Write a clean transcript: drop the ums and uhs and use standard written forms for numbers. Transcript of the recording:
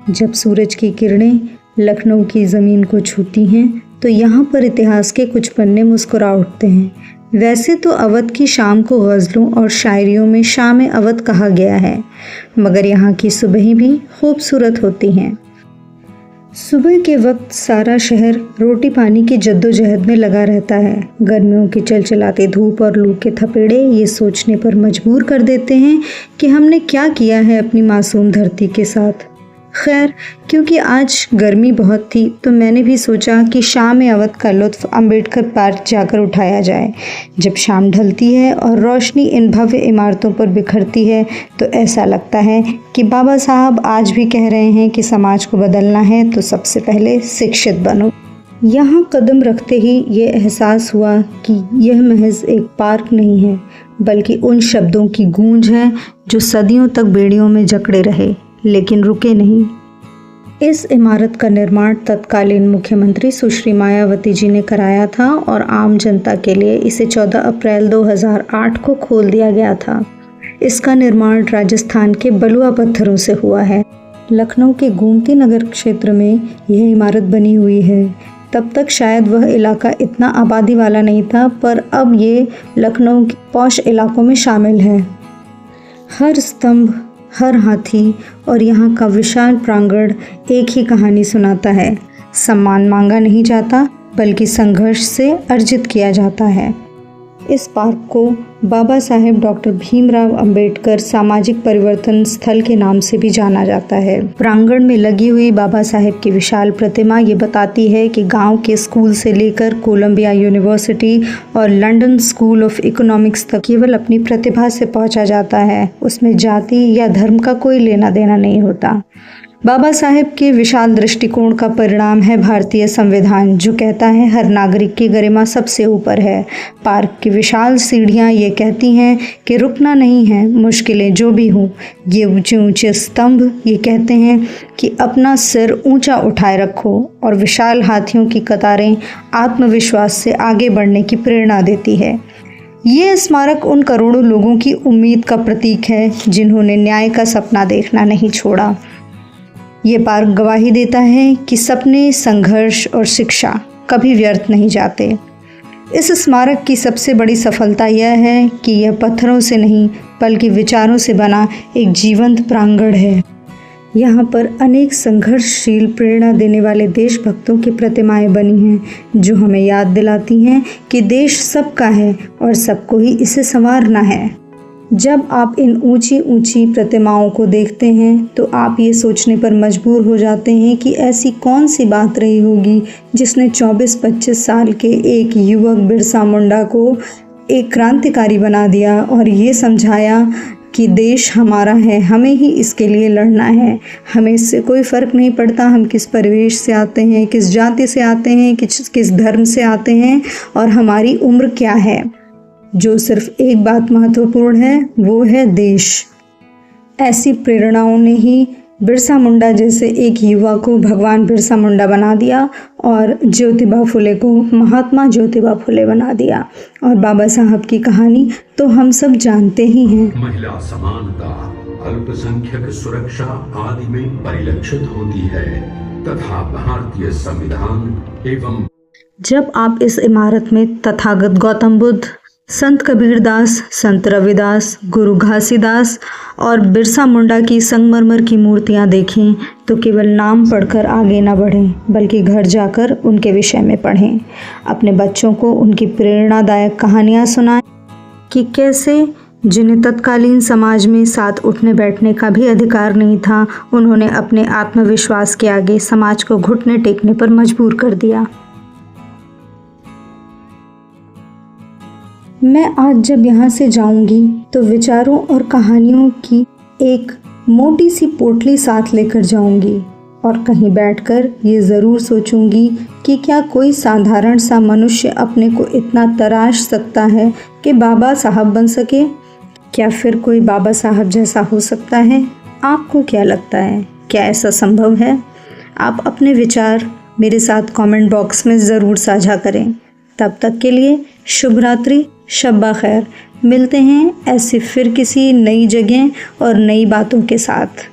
जब सूरज की किरणें लखनऊ की ज़मीन को छूती हैं तो यहाँ पर इतिहास के कुछ पन्ने मुस्कुरा उठते हैं। वैसे तो अवध की शाम को गज़लों और शायरियों में शाम अवध कहा गया है, मगर यहाँ की सुबह भी खूबसूरत होती हैं। सुबह के वक्त सारा शहर रोटी पानी की जद्दोजहद में लगा रहता है। गर्मियों की चलचलाती धूप और लू के थपेड़े ये सोचने पर मजबूर कर देते हैं कि हमने क्या किया है अपनी मासूम धरती के साथ। खैर, क्योंकि आज गर्मी बहुत थी तो मैंने भी सोचा कि शाम अवध का लुत्फ़ अम्बेडकर पार्क जाकर उठाया जाए। जब शाम ढलती है और रोशनी इन भव्य इमारतों पर बिखरती है तो ऐसा लगता है कि बाबा साहब आज भी कह रहे हैं कि समाज को बदलना है तो सबसे पहले शिक्षित बनो। यहाँ कदम रखते ही ये एहसास हुआ कि यह महज एक पार्क नहीं है, बल्कि उन शब्दों की गूंज है जो सदियों तक बेड़ियों में जकड़े रहे लेकिन रुके नहीं। इस इमारत का निर्माण तत्कालीन मुख्यमंत्री सुश्री मायावती जी ने कराया था और आम जनता के लिए इसे 14 अप्रैल 2008 को खोल दिया गया था। इसका निर्माण राजस्थान के बलुआ पत्थरों से हुआ है। लखनऊ के गोमती नगर क्षेत्र में यह इमारत बनी हुई है। तब तक शायद वह इलाका इतना आबादी वाला नहीं था, पर अब ये लखनऊ के पॉश इलाकों में शामिल है। हर स्तंभ, हर हाथी और यहाँ का विशाल प्रांगण एक ही कहानी सुनाता है। सम्मान मांगा नहीं जाता, बल्कि संघर्ष से अर्जित किया जाता है। इस पार्क को बाबा साहेब डॉक्टर भीमराव अंबेडकर सामाजिक परिवर्तन स्थल के नाम से भी जाना जाता है। प्रांगण में लगी हुई बाबा साहेब की विशाल प्रतिमा ये बताती है कि गांव के स्कूल से लेकर कोलंबिया यूनिवर्सिटी और लंदन स्कूल ऑफ इकोनॉमिक्स तक केवल अपनी प्रतिभा से पहुंचा जाता है। उसमें जाति या धर्म का कोई लेना देना नहीं होता। बाबा साहेब के विशाल दृष्टिकोण का परिणाम है भारतीय संविधान, जो कहता है हर नागरिक की गरिमा सबसे ऊपर है। पार्क की विशाल सीढ़ियाँ ये कहती हैं कि रुकना नहीं है, मुश्किलें जो भी हों। ये ऊंचे ऊंचे स्तंभ ये कहते हैं कि अपना सिर ऊंचा उठाए रखो, और विशाल हाथियों की कतारें आत्मविश्वास से आगे बढ़ने की प्रेरणा देती है। ये स्मारक उन करोड़ों लोगों की उम्मीद का प्रतीक है जिन्होंने न्याय का सपना देखना नहीं छोड़ा। ये पार्क गवाही देता है कि सपने, संघर्ष और शिक्षा कभी व्यर्थ नहीं जाते। इस स्मारक की सबसे बड़ी सफलता यह है कि यह पत्थरों से नहीं बल्कि विचारों से बना एक जीवंत प्रांगण है। यहाँ पर अनेक संघर्षशील, प्रेरणा देने वाले देशभक्तों की प्रतिमाएं बनी हैं, जो हमें याद दिलाती हैं कि देश सबका है और सबको ही इसे संवारना है। जब आप इन ऊंची ऊंची प्रतिमाओं को देखते हैं तो आप ये सोचने पर मजबूर हो जाते हैं कि ऐसी कौन सी बात रही होगी जिसने 24-25 साल के एक युवक बिरसा मुंडा को एक क्रांतिकारी बना दिया और ये समझाया कि देश हमारा है, हमें ही इसके लिए लड़ना है। हमें इससे कोई फ़र्क नहीं पड़ता हम किस परिवेश से आते हैं, किस जाति से आते हैं, किस धर्म से आते हैं और हमारी उम्र क्या है। जो सिर्फ एक बात महत्वपूर्ण है, वो है देश। ऐसी प्रेरणाओं ने ही बिरसा मुंडा जैसे एक युवा को भगवान बिरसा मुंडा बना दिया और ज्योतिबा फुले को महात्मा ज्योतिबा फुले बना दिया। और बाबा साहब की कहानी तो हम सब जानते ही हैं। महिला समानता, अल्पसंख्यक सुरक्षा आदि में परिलक्षित होती है तथा भारतीय संविधान एवं। जब आप इस इमारत में तथागत गौतम बुद्ध, संत कबीरदास, संत रविदास, गुरु घासीदास और बिरसा मुंडा की संगमरमर की मूर्तियां देखें तो केवल नाम पढ़कर आगे न बढ़ें, बल्कि घर जाकर उनके विषय में पढ़ें। अपने बच्चों को उनकी प्रेरणादायक कहानियां सुनाएं कि कैसे जिन्हें तत्कालीन समाज में साथ उठने बैठने का भी अधिकार नहीं था, उन्होंने अपने आत्मविश्वास के आगे समाज को घुटने टेकने पर मजबूर कर दिया। मैं आज जब यहाँ से जाऊंगी तो विचारों और कहानियों की एक मोटी सी पोटली साथ लेकर जाऊंगी और कहीं बैठकर ये ज़रूर सोचूंगी कि क्या कोई साधारण सा मनुष्य अपने को इतना तराश सकता है कि बाबा साहब बन सके। क्या फिर कोई बाबा साहब जैसा हो सकता है? आपको क्या लगता है, क्या ऐसा संभव है? आप अपने विचार मेरे साथ कमेंट बॉक्स में ज़रूर साझा करें। तब तक के लिए शुभ रात्रि, शब्बा खैर। मिलते हैं ऐसी फिर किसी नई जगह और नई बातों के साथ।